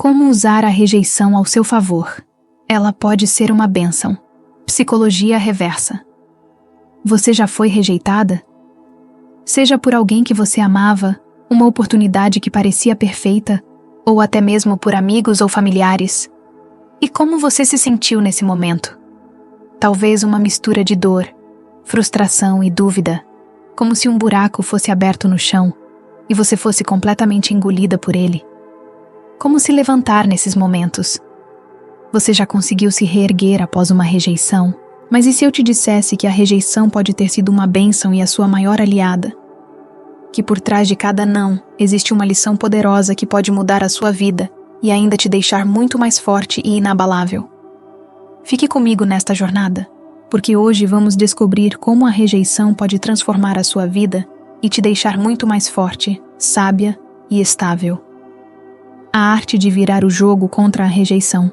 Como usar a rejeição ao seu favor? Ela pode ser uma bênção. Psicologia reversa. Você já foi rejeitada? Seja por alguém que você amava, uma oportunidade que parecia perfeita, ou até mesmo por amigos ou familiares. E como você se sentiu nesse momento? Talvez uma mistura de dor, frustração e dúvida, como se um buraco fosse aberto no chão e você fosse completamente engolida por ele. Como se levantar nesses momentos? Você já conseguiu se reerguer após uma rejeição? Mas e se eu te dissesse que a rejeição pode ter sido uma bênção e a sua maior aliada? Que por trás de cada não existe uma lição poderosa que pode mudar a sua vida e ainda te deixar muito mais forte e inabalável. Fique comigo nesta jornada, porque hoje vamos descobrir como a rejeição pode transformar a sua vida e te deixar muito mais forte, sábia e estável. A arte de virar o jogo contra a rejeição.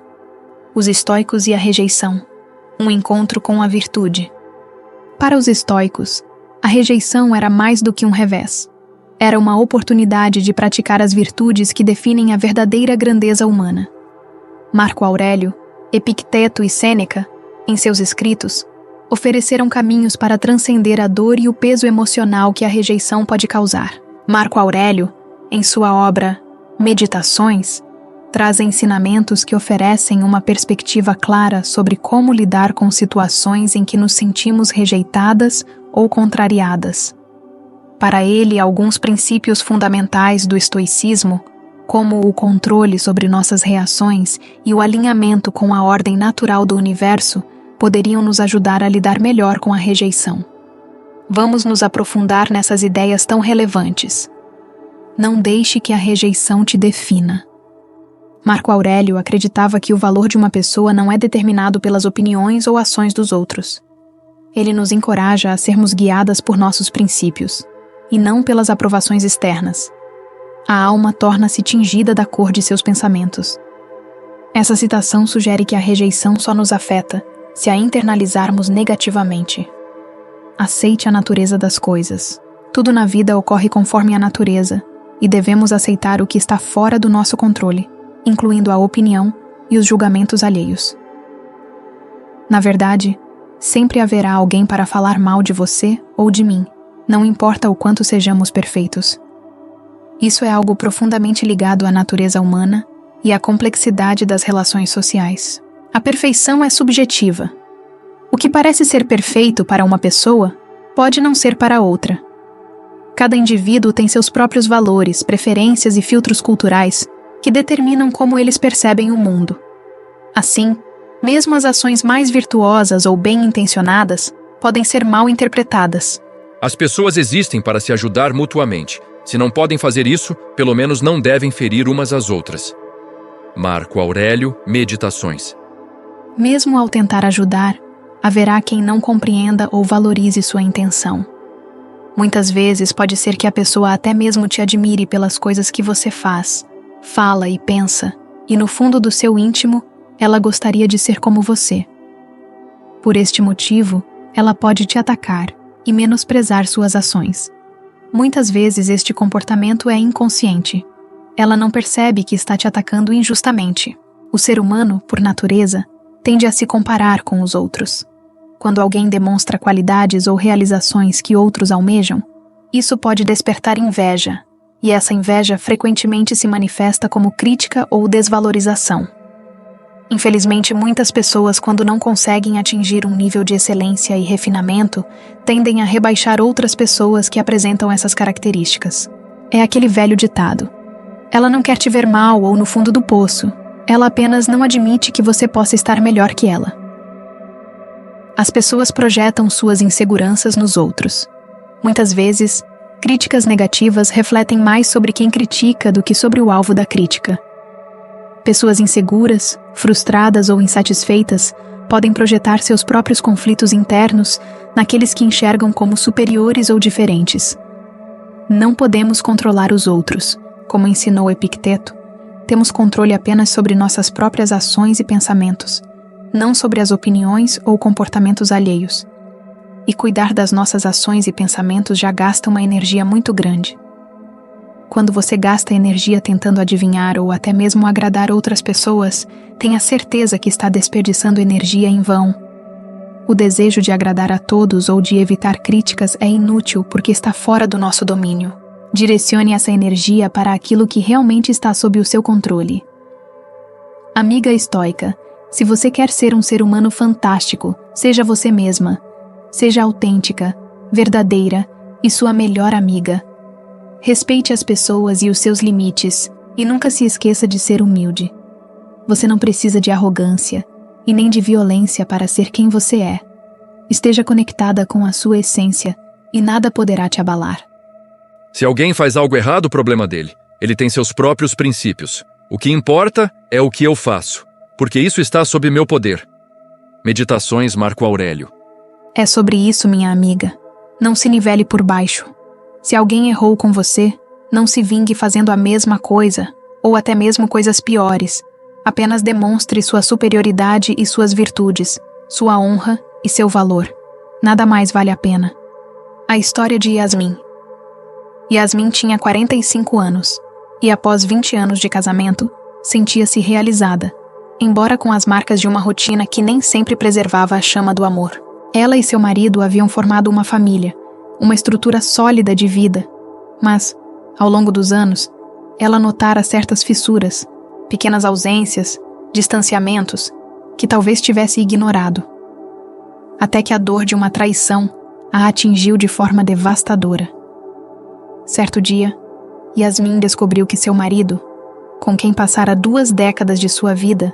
Os estoicos e a rejeição. Um encontro com a virtude. Para os estoicos, a rejeição era mais do que um revés. Era uma oportunidade de praticar as virtudes que definem a verdadeira grandeza humana. Marco Aurélio, Epicteto e Sêneca, em seus escritos, ofereceram caminhos para transcender a dor e o peso emocional que a rejeição pode causar. Marco Aurélio, em sua obra Meditações, traz ensinamentos que oferecem uma perspectiva clara sobre como lidar com situações em que nos sentimos rejeitadas ou contrariadas. Para ele, alguns princípios fundamentais do estoicismo, como o controle sobre nossas reações e o alinhamento com a ordem natural do universo, poderiam nos ajudar a lidar melhor com a rejeição. Vamos nos aprofundar nessas ideias tão relevantes. Não deixe que a rejeição te defina. Marco Aurélio acreditava que o valor de uma pessoa não é determinado pelas opiniões ou ações dos outros. Ele nos encoraja a sermos guiadas por nossos princípios, e não pelas aprovações externas. A alma torna-se tingida da cor de seus pensamentos. Essa citação sugere que a rejeição só nos afeta se a internalizarmos negativamente. Aceite a natureza das coisas. Tudo na vida ocorre conforme a natureza, e devemos aceitar o que está fora do nosso controle, incluindo a opinião e os julgamentos alheios. Na verdade, sempre haverá alguém para falar mal de você ou de mim, não importa o quanto sejamos perfeitos. Isso é algo profundamente ligado à natureza humana e à complexidade das relações sociais. A perfeição é subjetiva. O que parece ser perfeito para uma pessoa pode não ser para outra. Cada indivíduo tem seus próprios valores, preferências e filtros culturais que determinam como eles percebem o mundo. Assim, mesmo as ações mais virtuosas ou bem-intencionadas podem ser mal interpretadas. As pessoas existem para se ajudar mutuamente. Se não podem fazer isso, pelo menos não devem ferir umas às outras. Marco Aurélio, Meditações. Mesmo ao tentar ajudar, haverá quem não compreenda ou valorize sua intenção. Muitas vezes pode ser que a pessoa até mesmo te admire pelas coisas que você faz, fala e pensa, e no fundo do seu íntimo, ela gostaria de ser como você. Por este motivo, ela pode te atacar e menosprezar suas ações. Muitas vezes este comportamento é inconsciente. Ela não percebe que está te atacando injustamente. O ser humano, por natureza, tende a se comparar com os outros. Quando alguém demonstra qualidades ou realizações que outros almejam, isso pode despertar inveja, e essa inveja frequentemente se manifesta como crítica ou desvalorização. Infelizmente, muitas pessoas, quando não conseguem atingir um nível de excelência e refinamento, tendem a rebaixar outras pessoas que apresentam essas características. É aquele velho ditado: ela não quer te ver mal ou no fundo do poço, ela apenas não admite que você possa estar melhor que ela. As pessoas projetam suas inseguranças nos outros. Muitas vezes, críticas negativas refletem mais sobre quem critica do que sobre o alvo da crítica. Pessoas inseguras, frustradas ou insatisfeitas podem projetar seus próprios conflitos internos naqueles que enxergam como superiores ou diferentes. Não podemos controlar os outros, como ensinou Epicteto. Temos controle apenas sobre nossas próprias ações e pensamentos, não sobre as opiniões ou comportamentos alheios. E cuidar das nossas ações e pensamentos já gasta uma energia muito grande. Quando você gasta energia tentando adivinhar ou até mesmo agradar outras pessoas, tenha certeza que está desperdiçando energia em vão. O desejo de agradar a todos ou de evitar críticas é inútil porque está fora do nosso domínio. Direcione essa energia para aquilo que realmente está sob o seu controle. Amiga estoica, se você quer ser um ser humano fantástico, seja você mesma. Seja autêntica, verdadeira e sua melhor amiga. Respeite as pessoas e os seus limites, e nunca se esqueça de ser humilde. Você não precisa de arrogância e nem de violência para ser quem você é. Esteja conectada com a sua essência e nada poderá te abalar. Se alguém faz algo errado, o problema dele. Ele tem seus próprios princípios. O que importa é o que eu faço, porque isso está sob meu poder. Meditações Marco Aurélio. É sobre isso, minha amiga. Não se nivele por baixo. Se alguém errou com você, não se vingue fazendo a mesma coisa, ou até mesmo coisas piores. Apenas demonstre sua superioridade e suas virtudes, sua honra e seu valor. Nada mais vale a pena. A história de Yasmin. Yasmin tinha 45 anos, e após 20 anos de casamento, sentia-se realizada, embora com as marcas de uma rotina que nem sempre preservava a chama do amor. Ela e seu marido haviam formado uma família, uma estrutura sólida de vida, mas, ao longo dos anos, ela notara certas fissuras, pequenas ausências, distanciamentos, que talvez tivesse ignorado. Até que a dor de uma traição a atingiu de forma devastadora. Certo dia, Yasmin descobriu que seu marido, com quem passara 2 décadas de sua vida,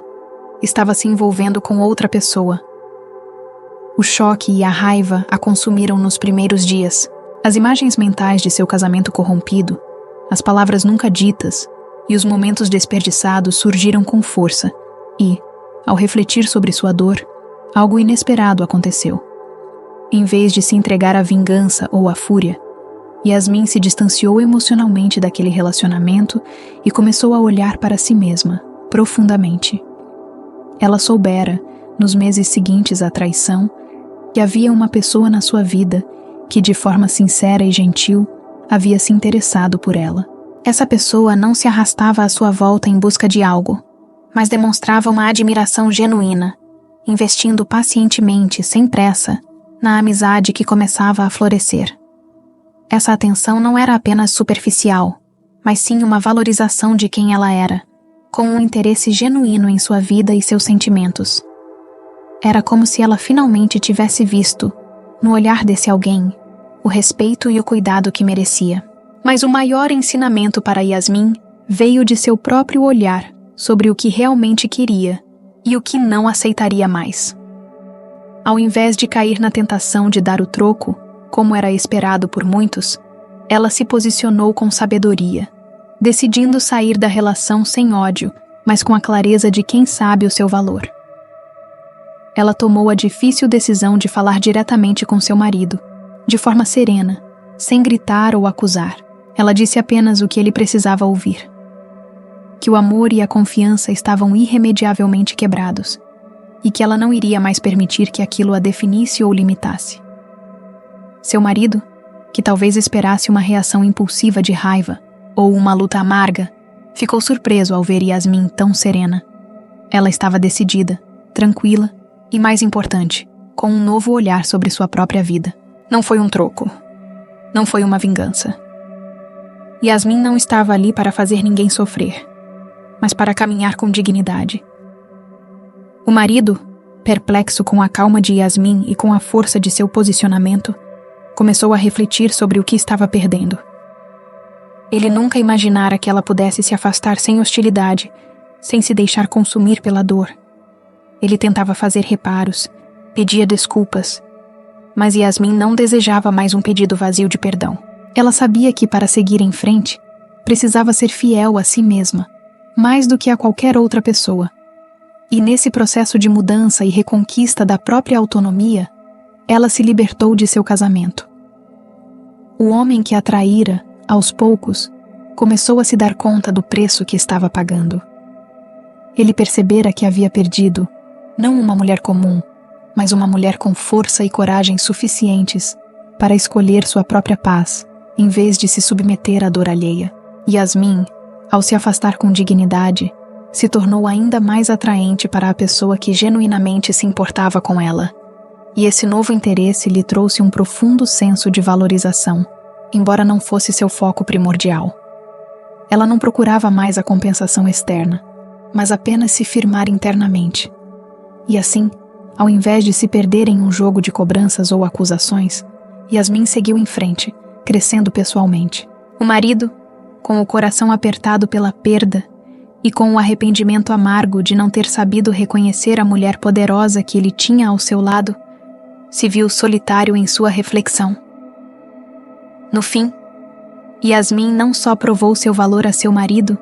estava se envolvendo com outra pessoa. O choque e a raiva a consumiram nos primeiros dias. As imagens mentais de seu casamento corrompido, as palavras nunca ditas e os momentos desperdiçados surgiram com força e, ao refletir sobre sua dor, algo inesperado aconteceu. Em vez de se entregar à vingança ou à fúria, Yasmin se distanciou emocionalmente daquele relacionamento e começou a olhar para si mesma, profundamente. Ela soubera, nos meses seguintes à traição, que havia uma pessoa na sua vida que, de forma sincera e gentil, havia se interessado por ela. Essa pessoa não se arrastava à sua volta em busca de algo, mas demonstrava uma admiração genuína, investindo pacientemente, sem pressa, na amizade que começava a florescer. Essa atenção não era apenas superficial, mas sim uma valorização de quem ela era, com um interesse genuíno em sua vida e seus sentimentos. Era como se ela finalmente tivesse visto, no olhar desse alguém, o respeito e o cuidado que merecia. Mas o maior ensinamento para Yasmin veio de seu próprio olhar sobre o que realmente queria e o que não aceitaria mais. Ao invés de cair na tentação de dar o troco, como era esperado por muitos, ela se posicionou com sabedoria, decidindo sair da relação sem ódio, mas com a clareza de quem sabe o seu valor. Ela tomou a difícil decisão de falar diretamente com seu marido, de forma serena, sem gritar ou acusar. Ela disse apenas o que ele precisava ouvir. Que o amor e a confiança estavam irremediavelmente quebrados, e que ela não iria mais permitir que aquilo a definisse ou limitasse. Seu marido, que talvez esperasse uma reação impulsiva de raiva ou uma luta amarga, ficou surpreso ao ver Yasmin tão serena. Ela estava decidida, tranquila e, mais importante, com um novo olhar sobre sua própria vida. Não foi um troco. Não foi uma vingança. Yasmin não estava ali para fazer ninguém sofrer, mas para caminhar com dignidade. O marido, perplexo com a calma de Yasmin e com a força de seu posicionamento, começou a refletir sobre o que estava perdendo. Ele nunca imaginara que ela pudesse se afastar sem hostilidade, sem se deixar consumir pela dor. Ele tentava fazer reparos, pedia desculpas, mas Yasmin não desejava mais um pedido vazio de perdão. Ela sabia que, para seguir em frente, precisava ser fiel a si mesma, mais do que a qualquer outra pessoa. E nesse processo de mudança e reconquista da própria autonomia, ela se libertou de seu casamento. O homem que a traíra, aos poucos, começou a se dar conta do preço que estava pagando. Ele percebera que havia perdido, não uma mulher comum, mas uma mulher com força e coragem suficientes para escolher sua própria paz, em vez de se submeter à dor alheia. Yasmin, ao se afastar com dignidade, se tornou ainda mais atraente para a pessoa que genuinamente se importava com ela. E esse novo interesse lhe trouxe um profundo senso de valorização, embora não fosse seu foco primordial. Ela não procurava mais a compensação externa, mas apenas se firmar internamente. E assim, ao invés de se perder em um jogo de cobranças ou acusações, Yasmin seguiu em frente, crescendo pessoalmente. O marido, com o coração apertado pela perda e com o arrependimento amargo de não ter sabido reconhecer a mulher poderosa que ele tinha ao seu lado, se viu solitário em sua reflexão. No fim, Yasmin não só provou seu valor a seu marido,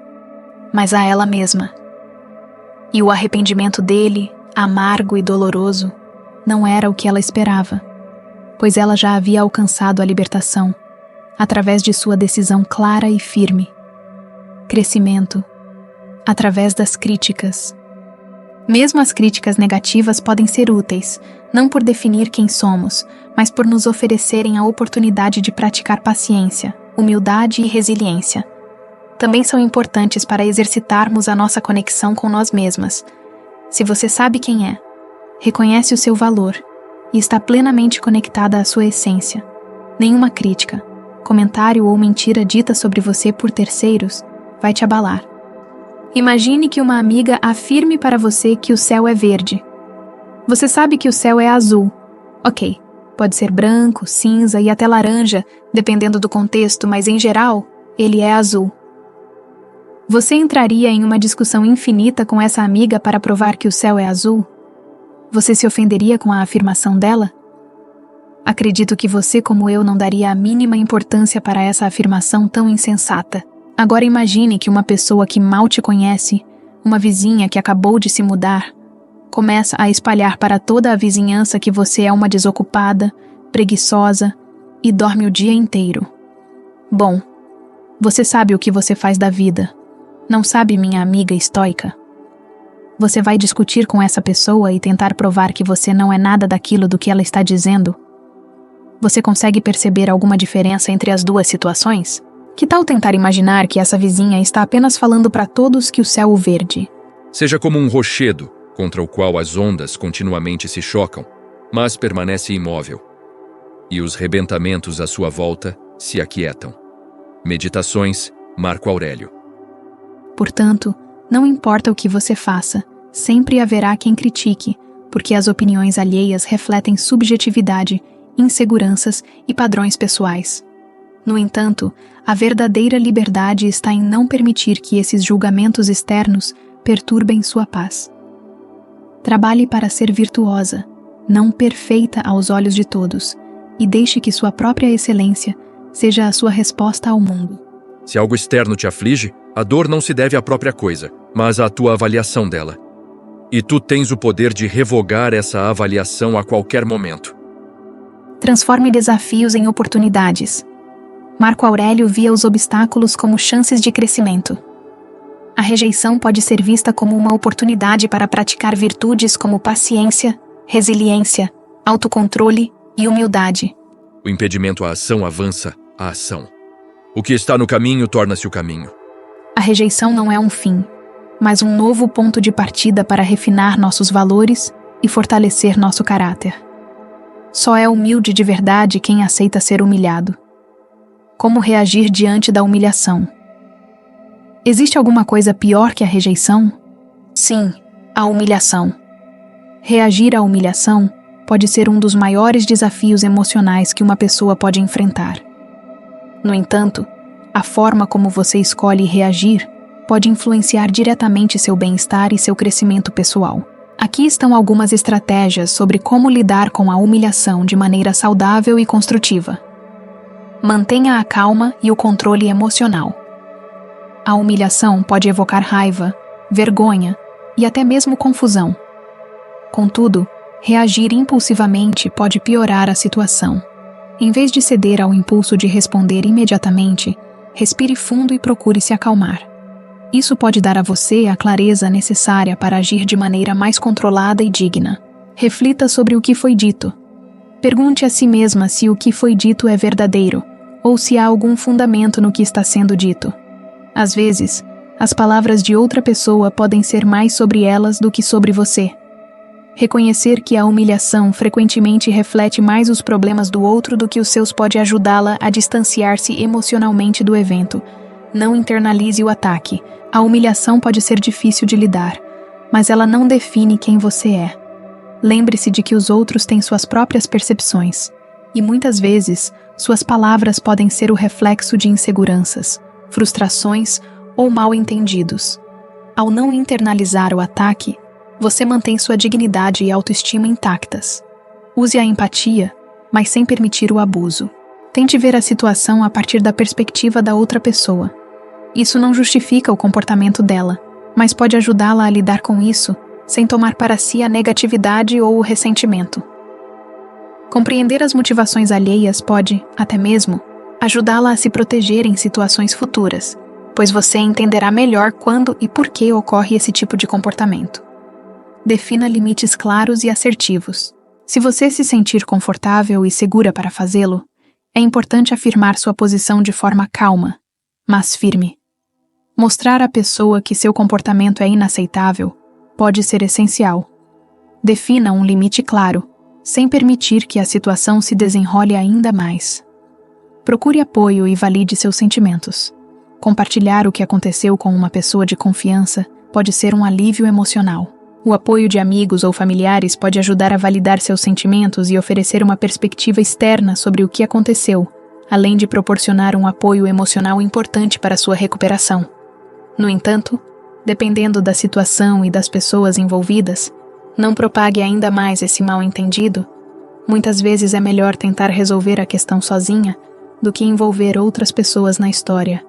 mas a ela mesma. E o arrependimento dele, amargo e doloroso, não era o que ela esperava, pois ela já havia alcançado a libertação, através de sua decisão clara e firme. Crescimento, através das críticas. Mesmo as críticas negativas podem ser úteis, não por definir quem somos, mas por nos oferecerem a oportunidade de praticar paciência, humildade e resiliência. Também são importantes para exercitarmos a nossa conexão com nós mesmas. Se você sabe quem é, reconhece o seu valor e está plenamente conectada à sua essência, nenhuma crítica, comentário ou mentira dita sobre você por terceiros vai te abalar. Imagine que uma amiga afirme para você que o céu é verde. Você sabe que o céu é azul. Ok, pode ser branco, cinza e até laranja, dependendo do contexto, mas em geral, ele é azul. Você entraria em uma discussão infinita com essa amiga para provar que o céu é azul? Você se ofenderia com a afirmação dela? Acredito que você, como eu, não daria a mínima importância para essa afirmação tão insensata. Agora imagine que uma pessoa que mal te conhece, uma vizinha que acabou de se mudar, começa a espalhar para toda a vizinhança que você é uma desocupada, preguiçosa e dorme o dia inteiro. Bom, você sabe o que você faz da vida. Não sabe, minha amiga estoica? Você vai discutir com essa pessoa e tentar provar que você não é nada daquilo do que ela está dizendo? Você consegue perceber alguma diferença entre as duas situações? Que tal tentar imaginar que essa vizinha está apenas falando para todos que o céu é verde? Seja como um rochedo, contra o qual as ondas continuamente se chocam, mas permanece imóvel. E os rebentamentos à sua volta se aquietam. Meditações, Marco Aurélio. Portanto, não importa o que você faça, sempre haverá quem critique, porque as opiniões alheias refletem subjetividade, inseguranças e padrões pessoais. No entanto, a verdadeira liberdade está em não permitir que esses julgamentos externos perturbem sua paz. Trabalhe para ser virtuosa, não perfeita aos olhos de todos, e deixe que sua própria excelência seja a sua resposta ao mundo. Se algo externo te aflige, a dor não se deve à própria coisa, mas à tua avaliação dela. E tu tens o poder de revogar essa avaliação a qualquer momento. Transforme desafios em oportunidades. Marco Aurélio via os obstáculos como chances de crescimento. A rejeição pode ser vista como uma oportunidade para praticar virtudes como paciência, resiliência, autocontrole e humildade. O impedimento à ação avança a ação. O que está no caminho torna-se o caminho. A rejeição não é um fim, mas um novo ponto de partida para refinar nossos valores e fortalecer nosso caráter. Só é humilde de verdade quem aceita ser humilhado. Como reagir diante da humilhação? Existe alguma coisa pior que a rejeição? Sim, a humilhação. Reagir à humilhação pode ser um dos maiores desafios emocionais que uma pessoa pode enfrentar. No entanto, a forma como você escolhe reagir pode influenciar diretamente seu bem-estar e seu crescimento pessoal. Aqui estão algumas estratégias sobre como lidar com a humilhação de maneira saudável e construtiva. Mantenha a calma e o controle emocional. A humilhação pode evocar raiva, vergonha e até mesmo confusão. Contudo, reagir impulsivamente pode piorar a situação. Em vez de ceder ao impulso de responder imediatamente, respire fundo e procure se acalmar. Isso pode dar a você a clareza necessária para agir de maneira mais controlada e digna. Reflita sobre o que foi dito. Pergunte a si mesma se o que foi dito é verdadeiro, ou se há algum fundamento no que está sendo dito. Às vezes, as palavras de outra pessoa podem ser mais sobre elas do que sobre você. Reconhecer que a humilhação frequentemente reflete mais os problemas do outro do que os seus pode ajudá-la a distanciar-se emocionalmente do evento. Não internalize o ataque. A humilhação pode ser difícil de lidar, mas ela não define quem você é. Lembre-se de que os outros têm suas próprias percepções, e muitas vezes suas palavras podem ser o reflexo de inseguranças, frustrações ou mal-entendidos. Ao não internalizar o ataque, você mantém sua dignidade e autoestima intactas. Use a empatia, mas sem permitir o abuso. Tente ver a situação a partir da perspectiva da outra pessoa. Isso não justifica o comportamento dela, mas pode ajudá-la a lidar com isso sem tomar para si a negatividade ou o ressentimento. Compreender as motivações alheias pode, até mesmo, ajudá-la a se proteger em situações futuras, pois você entenderá melhor quando e por que ocorre esse tipo de comportamento. Defina limites claros e assertivos. Se você se sentir confortável e segura para fazê-lo, é importante afirmar sua posição de forma calma, mas firme. Mostrar à pessoa que seu comportamento é inaceitável pode ser essencial. Defina um limite claro, sem permitir que a situação se desenrole ainda mais. Procure apoio e valide seus sentimentos. Compartilhar o que aconteceu com uma pessoa de confiança pode ser um alívio emocional. O apoio de amigos ou familiares pode ajudar a validar seus sentimentos e oferecer uma perspectiva externa sobre o que aconteceu, além de proporcionar um apoio emocional importante para sua recuperação. No entanto, dependendo da situação e das pessoas envolvidas, não propague ainda mais esse mal-entendido. Muitas vezes é melhor tentar resolver a questão sozinha do que envolver outras pessoas na história,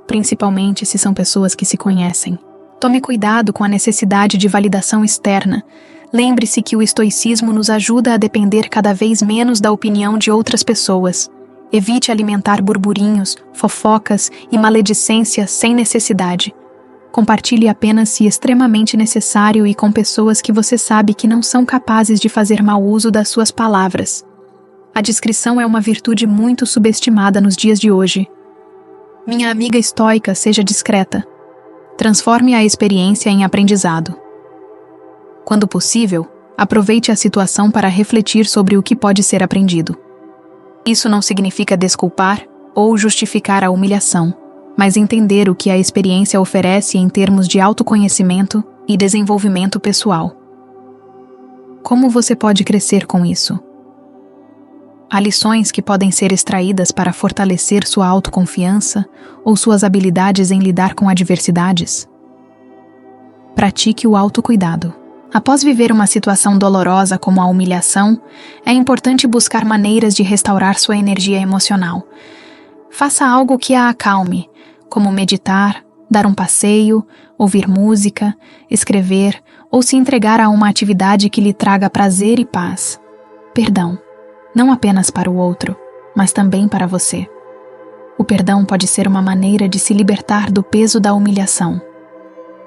principalmente se são pessoas que se conhecem. Tome cuidado com a necessidade de validação externa. Lembre-se que o estoicismo nos ajuda a depender cada vez menos da opinião de outras pessoas. Evite alimentar burburinhos, fofocas e maledicência sem necessidade. Compartilhe apenas se extremamente necessário e com pessoas que você sabe que não são capazes de fazer mau uso das suas palavras. A discrição é uma virtude muito subestimada nos dias de hoje. Minha amiga estoica, seja discreta. Transforme a experiência em aprendizado. Quando possível, aproveite a situação para refletir sobre o que pode ser aprendido. Isso não significa desculpar ou justificar a humilhação, mas entender o que a experiência oferece em termos de autoconhecimento e desenvolvimento pessoal. Como você pode crescer com isso? Há lições que podem ser extraídas para fortalecer sua autoconfiança ou suas habilidades em lidar com adversidades. Pratique o autocuidado. Após viver uma situação dolorosa como a humilhação, é importante buscar maneiras de restaurar sua energia emocional. Faça algo que a acalme, como meditar, dar um passeio, ouvir música, escrever ou se entregar a uma atividade que lhe traga prazer e paz. Perdão, não apenas para o outro, mas também para você. O perdão pode ser uma maneira de se libertar do peso da humilhação.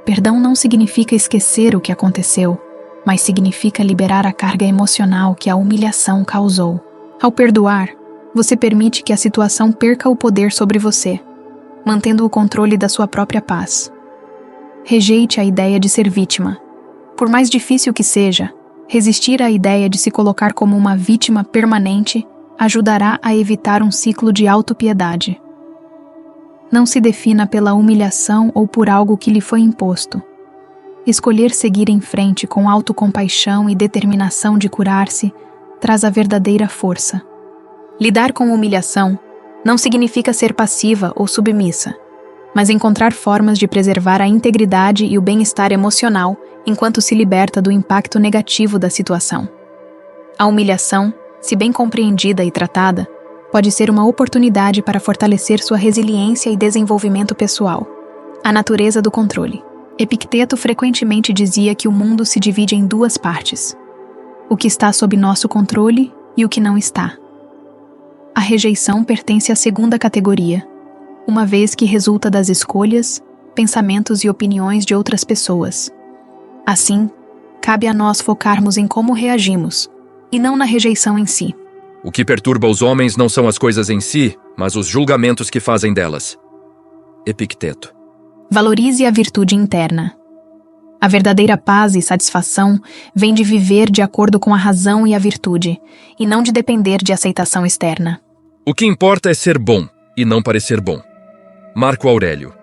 Perdão não significa esquecer o que aconteceu, mas significa liberar a carga emocional que a humilhação causou. Ao perdoar, você permite que a situação perca o poder sobre você, mantendo o controle da sua própria paz. Rejeite a ideia de ser vítima. Por mais difícil que seja, resistir à ideia de se colocar como uma vítima permanente ajudará a evitar um ciclo de autopiedade. Não se defina pela humilhação ou por algo que lhe foi imposto. Escolher seguir em frente com autocompaixão e determinação de curar-se traz a verdadeira força. Lidar com humilhação não significa ser passiva ou submissa, mas encontrar formas de preservar a integridade e o bem-estar emocional enquanto se liberta do impacto negativo da situação. A humilhação, se bem compreendida e tratada, pode ser uma oportunidade para fortalecer sua resiliência e desenvolvimento pessoal. A natureza do controle. Epicteto frequentemente dizia que o mundo se divide em duas partes: o que está sob nosso controle e o que não está. A rejeição pertence à segunda categoria, uma vez que resulta das escolhas, pensamentos e opiniões de outras pessoas. Assim, cabe a nós focarmos em como reagimos, e não na rejeição em si. O que perturba os homens não são as coisas em si, mas os julgamentos que fazem delas. Epicteto. Valorize a virtude interna. A verdadeira paz e satisfação vem de viver de acordo com a razão e a virtude, e não de depender de aceitação externa. O que importa é ser bom, e não parecer bom. Marco Aurélio.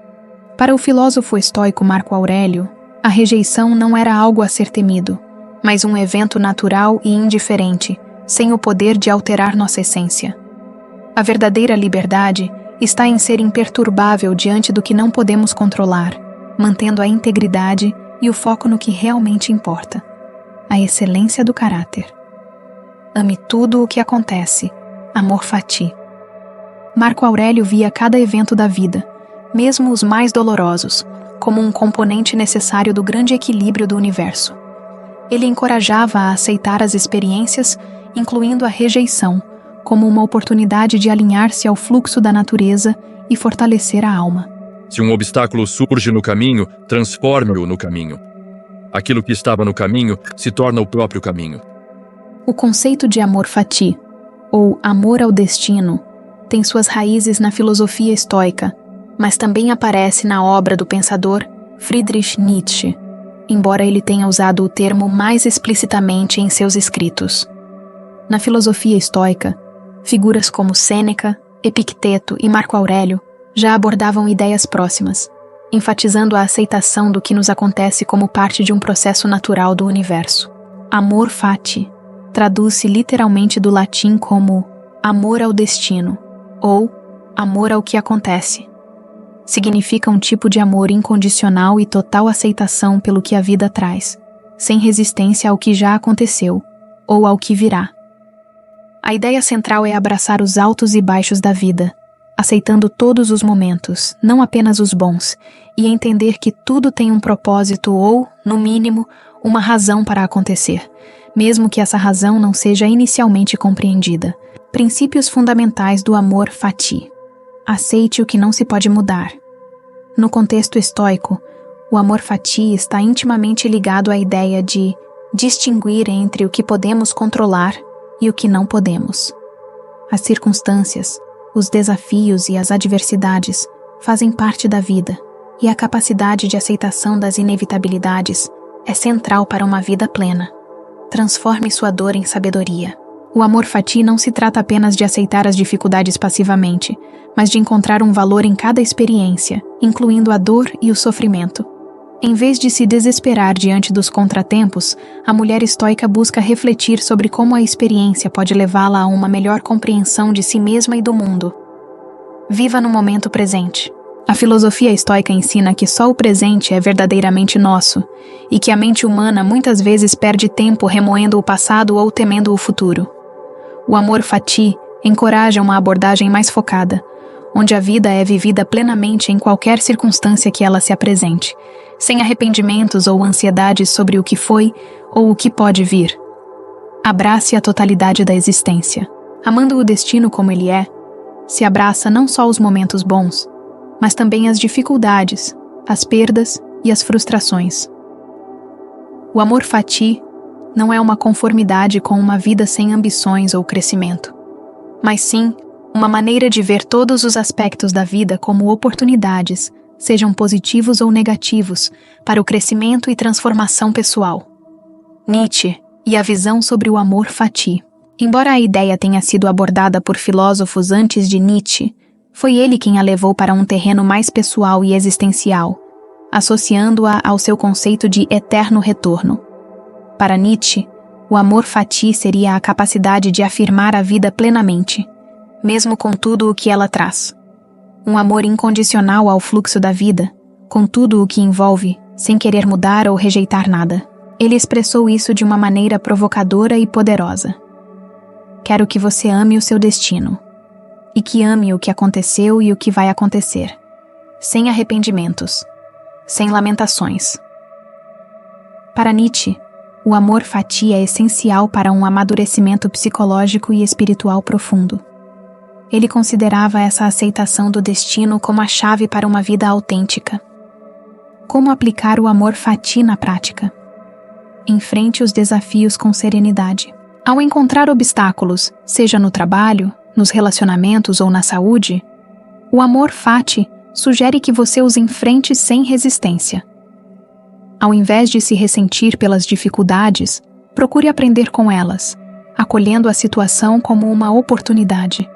Para o filósofo estoico Marco Aurélio, a rejeição não era algo a ser temido, mas um evento natural e indiferente, sem o poder de alterar nossa essência. A verdadeira liberdade está em ser imperturbável diante do que não podemos controlar, mantendo a integridade e o foco no que realmente importa, a excelência do caráter. Ame tudo o que acontece, amor fati. Marco Aurélio via cada evento da vida, mesmo os mais dolorosos, como um componente necessário do grande equilíbrio do universo. Ele encorajava a aceitar as experiências, incluindo a rejeição, como uma oportunidade de alinhar-se ao fluxo da natureza e fortalecer a alma. Se um obstáculo surge no caminho, transforme-o no caminho. Aquilo que estava no caminho se torna o próprio caminho. O conceito de amor fati, ou amor ao destino, tem suas raízes na filosofia estoica, mas também aparece na obra do pensador Friedrich Nietzsche, embora ele tenha usado o termo mais explicitamente em seus escritos. Na filosofia estoica, figuras como Sêneca, Epicteto e Marco Aurélio já abordavam ideias próximas, enfatizando a aceitação do que nos acontece como parte de um processo natural do universo. Amor fati traduz-se literalmente do latim como amor ao destino, ou amor ao que acontece. Significa um tipo de amor incondicional e total aceitação pelo que a vida traz, sem resistência ao que já aconteceu, ou ao que virá. A ideia central é abraçar os altos e baixos da vida, aceitando todos os momentos, não apenas os bons, e entender que tudo tem um propósito ou, no mínimo, uma razão para acontecer, mesmo que essa razão não seja inicialmente compreendida. Princípios fundamentais do amor fati. Aceite o que não se pode mudar. No contexto estoico, o amor fati está intimamente ligado à ideia de distinguir entre o que podemos controlar e o que não podemos. As circunstâncias, os desafios e as adversidades fazem parte da vida, e a capacidade de aceitação das inevitabilidades é central para uma vida plena. Transforme sua dor em sabedoria. O amor fati não se trata apenas de aceitar as dificuldades passivamente, mas de encontrar um valor em cada experiência, incluindo a dor e o sofrimento. Em vez de se desesperar diante dos contratempos, a mulher estoica busca refletir sobre como a experiência pode levá-la a uma melhor compreensão de si mesma e do mundo. Viva no momento presente. A filosofia estoica ensina que só o presente é verdadeiramente nosso, e que a mente humana muitas vezes perde tempo remoendo o passado ou temendo o futuro. O amor fati encoraja uma abordagem mais focada, onde a vida é vivida plenamente em qualquer circunstância que ela se apresente, sem arrependimentos ou ansiedades sobre o que foi ou o que pode vir. Abrace a totalidade da existência. Amando o destino como ele é, se abraça não só os momentos bons, mas também as dificuldades, as perdas e as frustrações. O amor fati não é uma conformidade com uma vida sem ambições ou crescimento, mas sim uma maneira de ver todos os aspectos da vida como oportunidades, sejam positivos ou negativos, para o crescimento e transformação pessoal. Nietzsche e a visão sobre o amor fati. Embora a ideia tenha sido abordada por filósofos antes de Nietzsche, foi ele quem a levou para um terreno mais pessoal e existencial, associando-a ao seu conceito de eterno retorno. Para Nietzsche, o amor fati seria a capacidade de afirmar a vida plenamente, mesmo com tudo o que ela traz. Um amor incondicional ao fluxo da vida, com tudo o que envolve, sem querer mudar ou rejeitar nada. Ele expressou isso de uma maneira provocadora e poderosa. Quero que você ame o seu destino, e que ame o que aconteceu e o que vai acontecer, sem arrependimentos, sem lamentações. Para Nietzsche, o amor fati é essencial para um amadurecimento psicológico e espiritual profundo. Ele considerava essa aceitação do destino como a chave para uma vida autêntica. Como aplicar o amor fati na prática? Enfrente os desafios com serenidade. Ao encontrar obstáculos, seja no trabalho, nos relacionamentos ou na saúde, o amor fati sugere que você os enfrente sem resistência. Ao invés de se ressentir pelas dificuldades, procure aprender com elas, acolhendo a situação como uma oportunidade.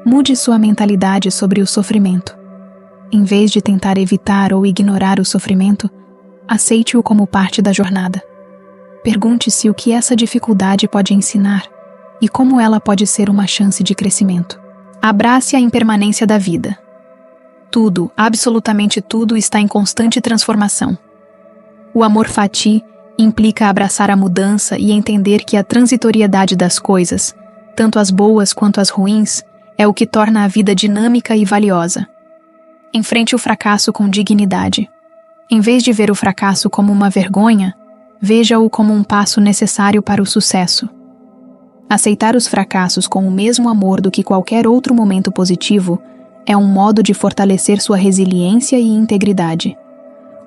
Mude sua mentalidade sobre o sofrimento. Em vez de tentar evitar ou ignorar o sofrimento, aceite-o como parte da jornada. Pergunte-se o que essa dificuldade pode ensinar e como ela pode ser uma chance de crescimento. Abrace a impermanência da vida. Tudo, absolutamente tudo, está em constante transformação. O amor fati implica abraçar a mudança e entender que a transitoriedade das coisas, tanto as boas quanto as ruins, é o que torna a vida dinâmica e valiosa. Enfrente o fracasso com dignidade. Em vez de ver o fracasso como uma vergonha, veja-o como um passo necessário para o sucesso. Aceitar os fracassos com o mesmo amor do que qualquer outro momento positivo é um modo de fortalecer sua resiliência e integridade.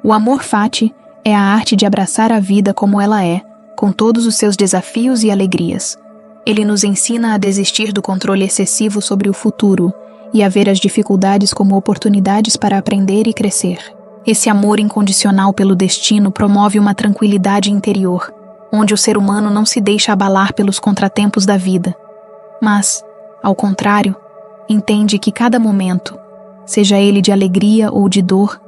O amor fati é a arte de abraçar a vida como ela é, com todos os seus desafios e alegrias. Ele nos ensina a desistir do controle excessivo sobre o futuro e a ver as dificuldades como oportunidades para aprender e crescer. Esse amor incondicional pelo destino promove uma tranquilidade interior, onde o ser humano não se deixa abalar pelos contratempos da vida, mas, ao contrário, entende que cada momento, seja ele de alegria ou de dor,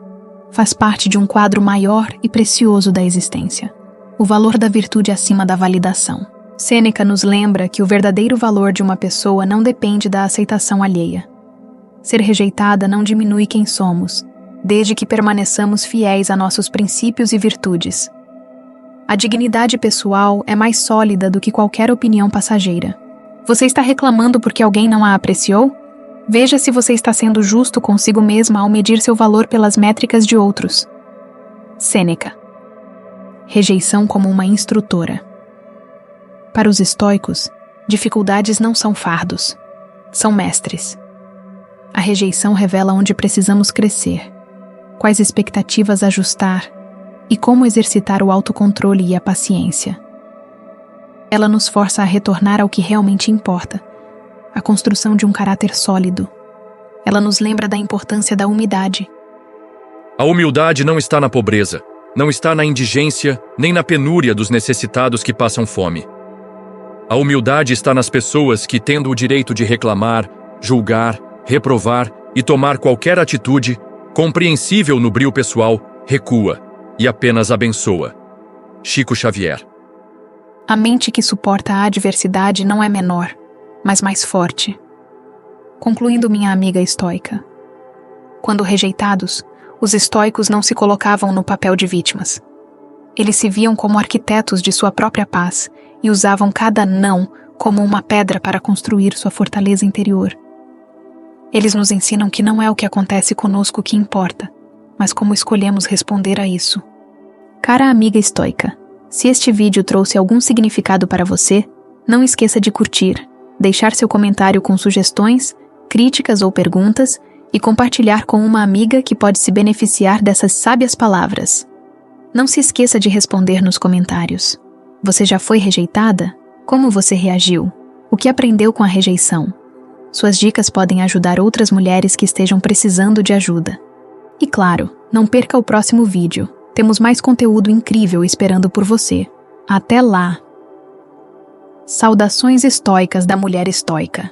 faz parte de um quadro maior e precioso da existência. O valor da virtude acima da validação. Sêneca nos lembra que o verdadeiro valor de uma pessoa não depende da aceitação alheia. Ser rejeitada não diminui quem somos, desde que permaneçamos fiéis a nossos princípios e virtudes. A dignidade pessoal é mais sólida do que qualquer opinião passageira. Você está reclamando porque alguém não a apreciou? Veja se você está sendo justo consigo mesma ao medir seu valor pelas métricas de outros. Sêneca. Rejeição como uma instrutora. Para os estoicos, dificuldades não são fardos, são mestres. A rejeição revela onde precisamos crescer, quais expectativas ajustar e como exercitar o autocontrole e a paciência. Ela nos força a retornar ao que realmente importa, a construção de um caráter sólido. Ela nos lembra da importância da humildade. A humildade não está na pobreza, não está na indigência, nem na penúria dos necessitados que passam fome. A humildade está nas pessoas que, tendo o direito de reclamar, julgar, reprovar e tomar qualquer atitude, compreensível no brio pessoal, recua e apenas abençoa. Chico Xavier. A mente que suporta a adversidade não é menor, mas mais forte. Concluindo minha amiga estoica. Quando rejeitados, os estoicos não se colocavam no papel de vítimas. Eles se viam como arquitetos de sua própria paz e usavam cada não como uma pedra para construir sua fortaleza interior. Eles nos ensinam que não é o que acontece conosco que importa, mas como escolhemos responder a isso. Cara amiga estoica, se este vídeo trouxe algum significado para você, não esqueça de curtir, deixar seu comentário com sugestões, críticas ou perguntas e compartilhar com uma amiga que pode se beneficiar dessas sábias palavras. Não se esqueça de responder nos comentários. Você já foi rejeitada? Como você reagiu? O que aprendeu com a rejeição? Suas dicas podem ajudar outras mulheres que estejam precisando de ajuda. E claro, não perca o próximo vídeo. Temos mais conteúdo incrível esperando por você. Até lá! Saudações estoicas da mulher estoica.